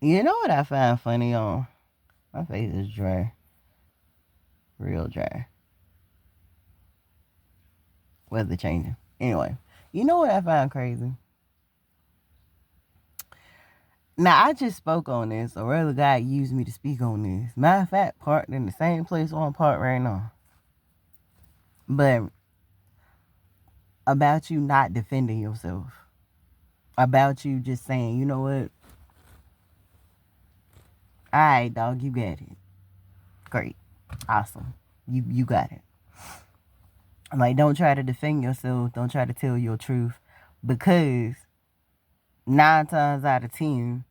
You know what I find funny on? My face is dry. Real dry. Weather changing. Anyway, you know what I find crazy? Now, I just spoke on this, or rather, God used me to speak on this. Matter of fact, parked in the same place where I'm parked right now. But about you not defending yourself. About you just saying, you know what? All right, dog, you got it. Great. Awesome. You got it. Like, don't try to defend yourself. Don't try to tell your truth. Because 9 times out of 10,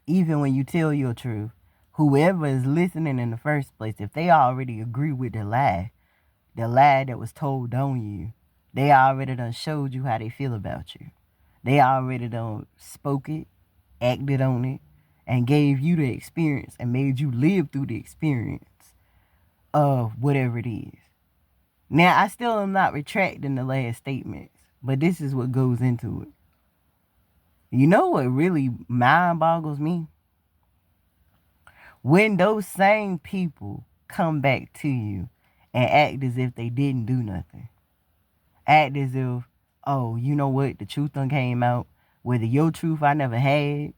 even when you tell your truth, whoever is listening in the first place, if they already agree with the lie that was told on you, they already done showed you how they feel about you. They already done spoke it, acted on it, and gave you the experience and made you live through the experience of whatever it is. Now, I still am not retracting the last statements, but this is what goes into it. You know what really mind boggles me? When those same people come back to you and act as if they didn't do nothing. Act as if, oh, you know what? The truth done came out. Whether your truth I never had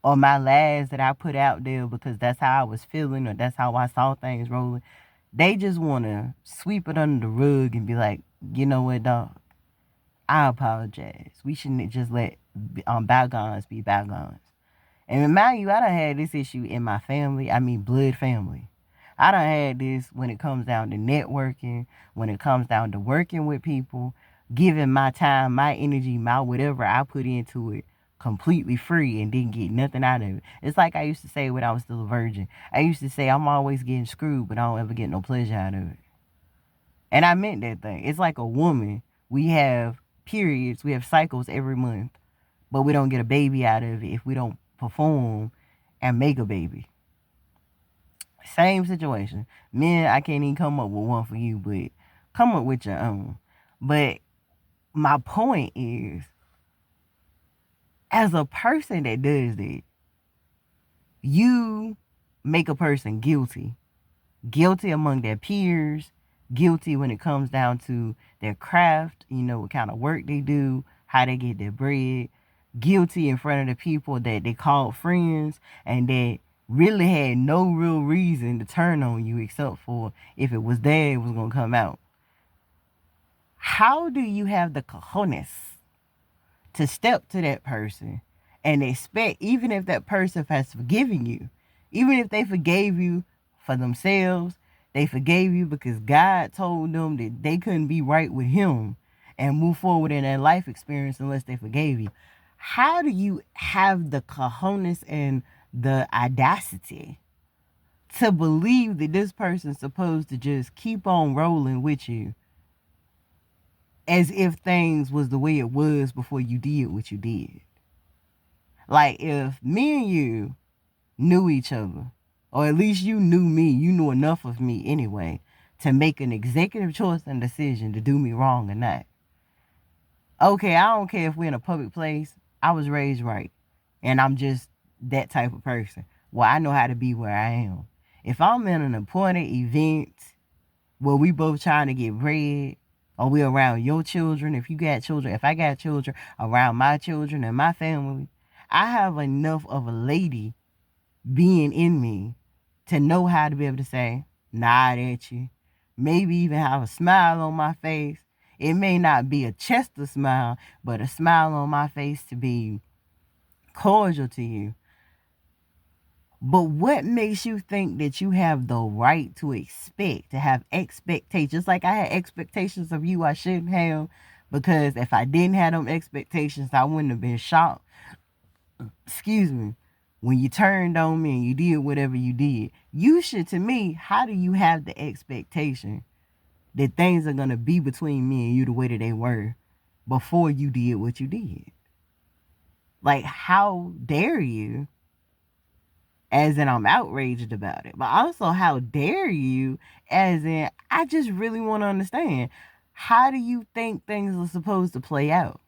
or my lies that I put out there because that's how I was feeling or that's how I saw things rolling. They just want to sweep it under the rug and be like, you know what, dog? I apologize. We shouldn't just let bygones be bygones. And remind you, I done had this issue in my family. I mean, blood family. I done had this when it comes down to networking, when it comes down to working with people, giving my time, my energy, my whatever I put into it completely free and didn't get nothing out of it. It's like I used to say when I was still a virgin. I used to say I'm always getting screwed, but I don't ever get no pleasure out of it. And I meant that thing. It's like a woman. We have periods, we have cycles every month, but we don't get a baby out of it if we don't perform and make a baby. Same situation. Men, I can't even come up with one for you, but come up with your own. But my point is, as a person that does that, you make a person guilty. Guilty among their peers, guilty when it comes down to their craft, you know, what kind of work they do, how they get their bread, guilty in front of the people that they called friends and that really had no real reason to turn on you except for if it was there, it was going to come out. How do you have the cojones to step to that person and expect, even if that person has forgiven you, even if they forgave you for themselves, they forgave you because God told them that they couldn't be right with him and move forward in their life experience unless they forgave you. How do you have the cojones and the audacity to believe that this person's supposed to just keep on rolling with you as if things was the way it was before you did what you did? Like, if me and you knew each other, or at least you knew me, you knew enough of me anyway, to make an executive choice and decision to do me wrong or not. Okay, I don't care if we're in a public place. I was raised right. And I'm just that type of person. Well, I know how to be where I am. If I'm in an important event where we both trying to get bread, or we around your children, if you got children, if I got children, around my children and my family, I have enough of a lady being in me to know how to be able to say, nod at you, maybe even have a smile on my face. It may not be a Chester smile, but a smile on my face to be cordial to you. But what makes you think that you have the right to expect, to have expectations? Just like I had expectations of you I shouldn't have, because if I didn't have them expectations, I wouldn't have been shocked. Excuse me. When you turned on me and you did whatever you did, you should, to me, how do you have the expectation that things are going to be between me and you the way that they were before you did what you did? Like, how dare you? As in, I'm outraged about it. But also, how dare you? As in, I just really want to understand. How do you think things are supposed to play out?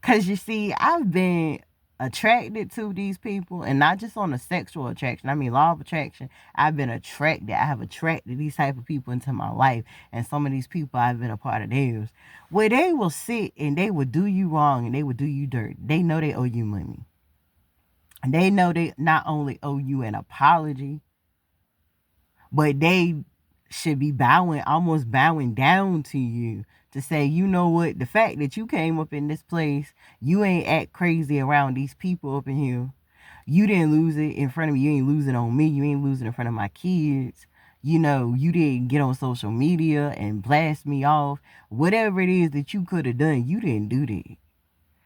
Because you see, I've been attracted to these people, and not just on a sexual attraction. I mean, law of attraction. I've been attracted. I have attracted these type of people into my life, and some of these people I've been a part of theirs, where they will sit and they will do you wrong and they will do you dirt. They know they owe you money. And they know they not only owe you an apology, but they should be almost bowing down to you to say, you know what, the fact that you came up in this place, you ain't act crazy around these people up in here. You didn't lose it in front of me. You ain't losing on me. You ain't losing in front of my kids. You know, you didn't get on social media and blast me off. Whatever it is that you could have done, you didn't do that.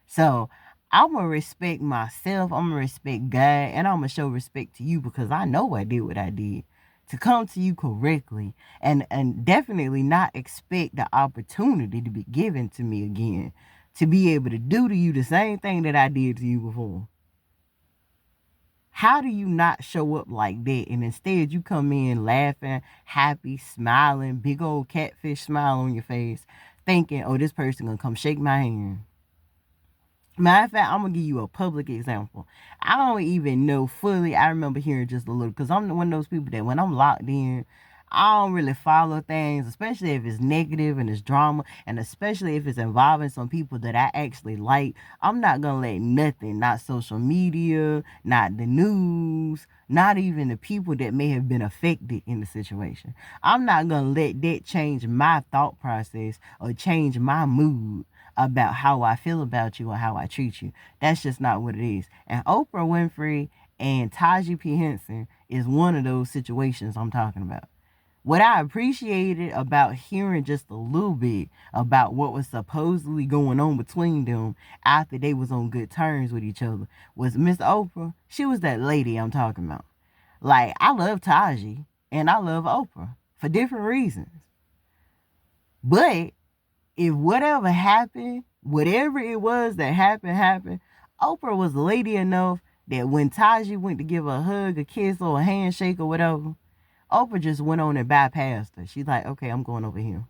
So I'm going to respect myself. I'm going to respect God. And I'm going to show respect to you because I know I did what I did. To come to you correctly and definitely not expect the opportunity to be given to me again. To be able to do to you the same thing that I did to you before. How do you not show up like that? And instead you come in laughing, happy, smiling, big old catfish smile on your face, thinking, oh, this person gonna come shake my hand. Matter of fact, I'm going to give you a public example. I don't even know fully. I remember hearing just a little, because I'm one of those people that when I'm locked in, I don't really follow things, especially if it's negative and it's drama, and especially if it's involving some people that I actually like. I'm not going to let nothing, not social media, not the news, not even the people that may have been affected in the situation. I'm not going to let that change my thought process or change my mood about how I feel about you or how I treat you. That's just not what it is. And Oprah Winfrey and Taraji P. Henson is one of those situations I'm talking about. What I appreciated about hearing just a little bit about what was supposedly going on between them after they was on good terms with each other was Miss Oprah. She was that lady I'm talking about. Like, I love Taji and I love Oprah for different reasons. But if whatever happened, whatever it was that happened, Oprah was lady enough that when Taji went to give her a hug, a kiss, or a handshake or whatever, Oprah just went on and bypassed her. She's like, okay, I'm going over here.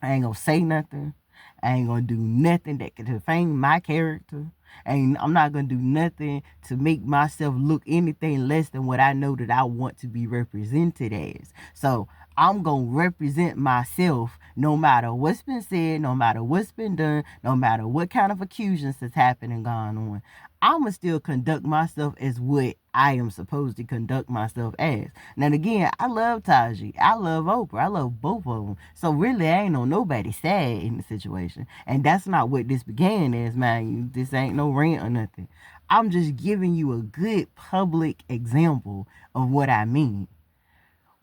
I ain't gonna say nothing. I ain't gonna do nothing that could defame my character. And I'm not gonna do nothing to make myself look anything less than what I know that I want to be represented as. So I'm gonna represent myself no matter what's been said, no matter what's been done, no matter what kind of accusations that's happened and gone on. I'ma still conduct myself as what I am supposed to conduct myself as. Now again, I love Taji. I love Oprah. I love both of them. So really, I ain't on nobody's side in the situation. And that's not what this began as, man. This ain't no rant or nothing. I'm just giving you a good public example of what I mean.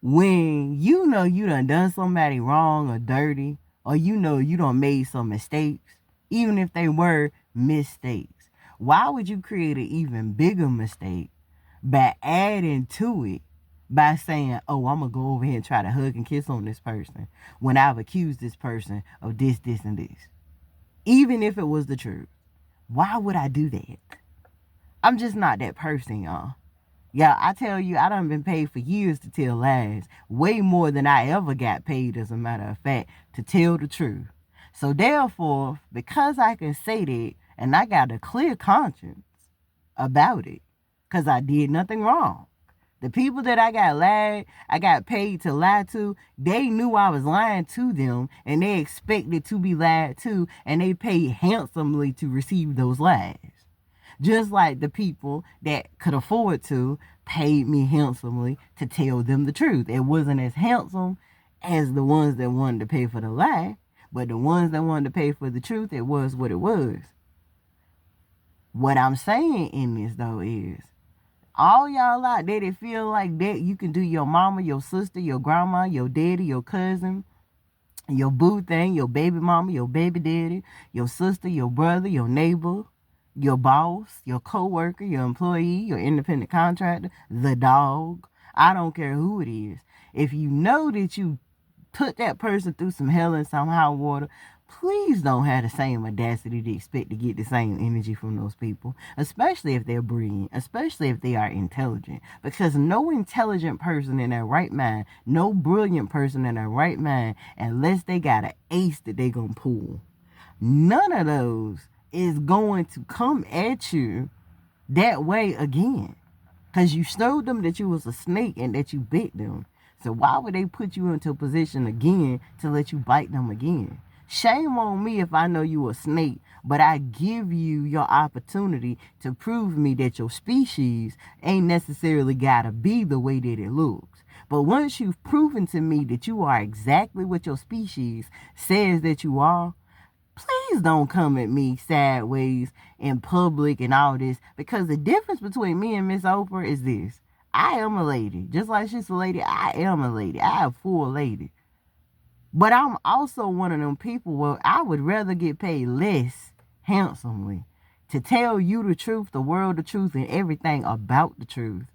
When you know you done somebody wrong or dirty, or you know you done made some mistakes, even if they were mistakes, why would you create an even bigger mistake by adding to it by saying, oh, I'm going to go over here and try to hug and kiss on this person when I've accused this person of this, this, and this? Even if it was the truth. Why would I do that? I'm just not that person, y'all. Yeah, I tell you, I done been paid for years to tell lies. Way more than I ever got paid, as a matter of fact, to tell the truth. So therefore, because I can say that, and I got a clear conscience about it, because I did nothing wrong. The people that I got paid to lie to, they knew I was lying to them, and they expected to be lied to, and they paid handsomely to receive those lies. Just like the people that could afford to paid me handsomely to tell them the truth. It wasn't as handsome as the ones that wanted to pay for the lie, but the ones that wanted to pay for the truth, it was what it was. What I'm saying in this, though, is all y'all out there that feel like that you can do your mama, your sister, your grandma, your daddy, your cousin, your boo thing, your baby mama, your baby daddy, your sister, your brother, your neighbor, your boss, your coworker, your employee, your independent contractor, the dog. I don't care who it is. If you know that you put that person through some hell and some hot water, please don't have the same audacity to expect to get the same energy from those people, especially if they're brilliant, especially if they are intelligent. Because no intelligent person in their right mind, no brilliant person in their right mind, unless they got an ace that they gonna pull, none of those is going to come at you that way again. Because you showed them that you was a snake and that you bit them. So why would they put you into a position again to let you bite them again? Shame on me if I know you a snake, but I give you your opportunity to prove me that your species ain't necessarily gotta be the way that it looks. But once you've proven to me that you are exactly what your species says that you are, please don't come at me sideways in public and all this, because the difference between me and Miss Oprah is this. I am a lady. Just like she's a lady, I am a lady. I am full lady. But I'm also one of them people where I would rather get paid less handsomely to tell you the truth, the world the truth, and everything about the truth,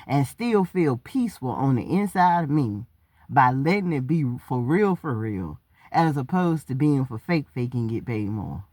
and still feel peaceful on the inside of me by letting it be for real, as opposed to being for fake and get paid more.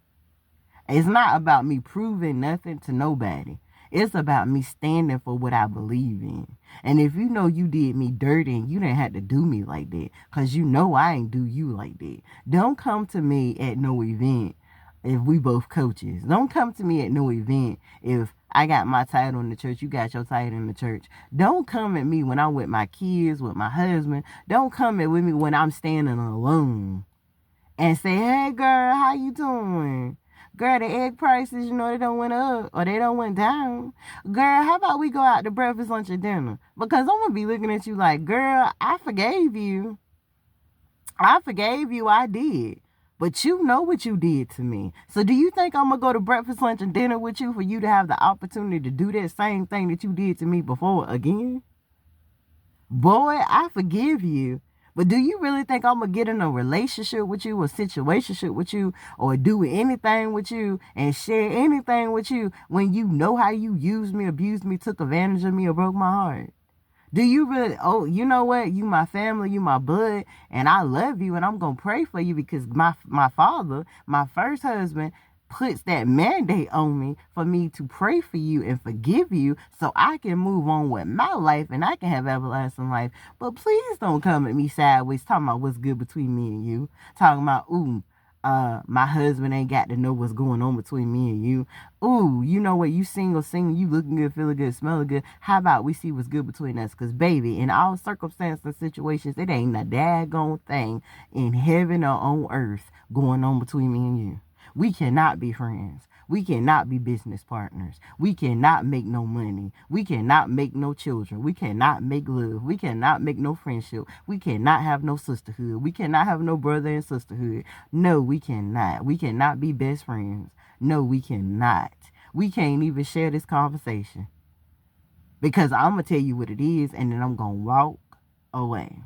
It's not about me proving nothing to nobody. It's about me standing for what I believe in. And if you know you did me dirty and you didn't have to do me like that, because you know I ain't do you like that, don't come to me at no event if we both coaches. Don't come to me at no event if I got my title in the church, you got your title in the church. Don't come at me when I'm with my kids, with my husband. Don't come at with me when I'm standing alone and say, hey, girl, how you doing? Girl, the egg prices, they don't went up or they don't went down. Girl, how about we go out to breakfast, lunch, or dinner? Because I'm going to be looking at you like, girl, I forgave you. I did. But you know what you did to me. So do you think I'm going to go to breakfast, lunch, and dinner with you for you to have the opportunity to do that same thing that you did to me before again? Boy, I forgive you. But do you really think I'm going to get in a relationship with you, a situationship with you, or do anything with you and share anything with you when you know how you used me, abused me, took advantage of me, or broke my heart? Do you really, oh, you know what? You my family, you my blood, and I love you, and I'm going to pray for you because my father, my first husband, puts that mandate on me for me to pray for you and forgive you so I can move on with my life and I can have everlasting life. But please don't come at me sideways talking about what's good between me and you. Talking about, my husband ain't got to know what's going on between me and you. Ooh, you know what? You single, you looking good, feeling good, smelling good. How about we see what's good between us? Because, baby, in all circumstances and situations, it ain't a daggone thing in heaven or on earth going on between me and you. We cannot be friends. We cannot be business partners. We cannot make no money. We cannot make no children. We cannot make love. We cannot make no friendship. We cannot have no sisterhood. We cannot have no brother and sisterhood. No, we cannot. We cannot be best friends. No, we cannot. We can't even share this conversation. Because I'm going to tell you what it is, and then I'm going to walk away.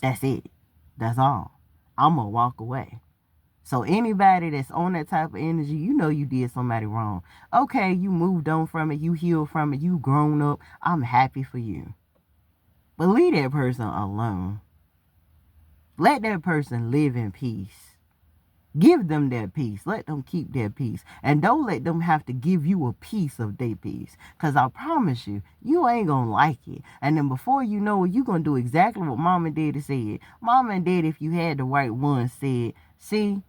That's it. That's all. I'm going to walk away. So anybody that's on that type of energy, you know you did somebody wrong. Okay, you moved on from it. You healed from it. You grown up. I'm happy for you. But leave that person alone. Let that person live in peace. Give them their peace. Let them keep their peace. And don't let them have to give you a piece of their peace. Because I promise you, you ain't going to like it. And then before you know it, you're going to do exactly what mom and daddy said. Mom and daddy, if you had the right one, said, see,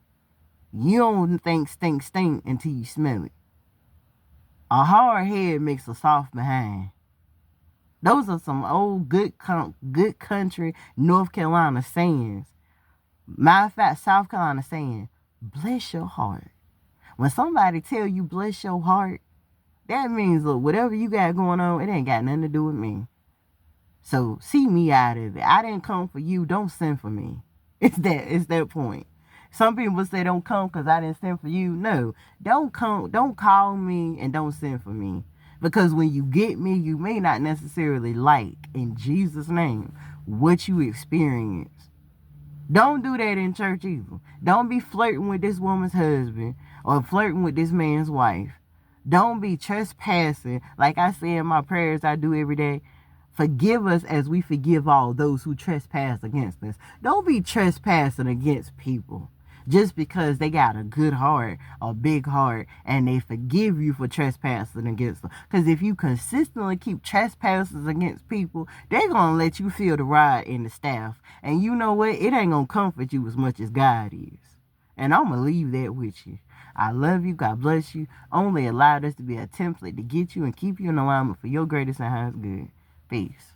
you don't think stink until you smell it. A hard head makes a soft behind. Those are some old good country North Carolina sayings. Matter of fact, South Carolina saying, bless your heart. When somebody tell you bless your heart, that means, look, whatever you got going on, it ain't got nothing to do with me. So see me out of it. I didn't come for you. Don't send for me. It's that point. Some people say don't come because I didn't send for you. No, don't come. Don't call me and don't send for me. Because when you get me, you may not necessarily like, in Jesus' name, what you experience. Don't do that in church either. Don't be flirting with this woman's husband or flirting with this man's wife. Don't be trespassing. Like I say in my prayers I do every day, forgive us as we forgive all those who trespass against us. Don't be trespassing against people just because they got a good heart, a big heart, and they forgive you for trespassing against them. Because if you consistently keep trespassing against people, they're going to let you feel the ride in the staff. And you know what? It ain't going to comfort you as much as God is. And I'm going to leave that with you. I love you. God bless you. Only allowed us to be a template to get you and keep you in alignment for your greatest and highest good. Peace.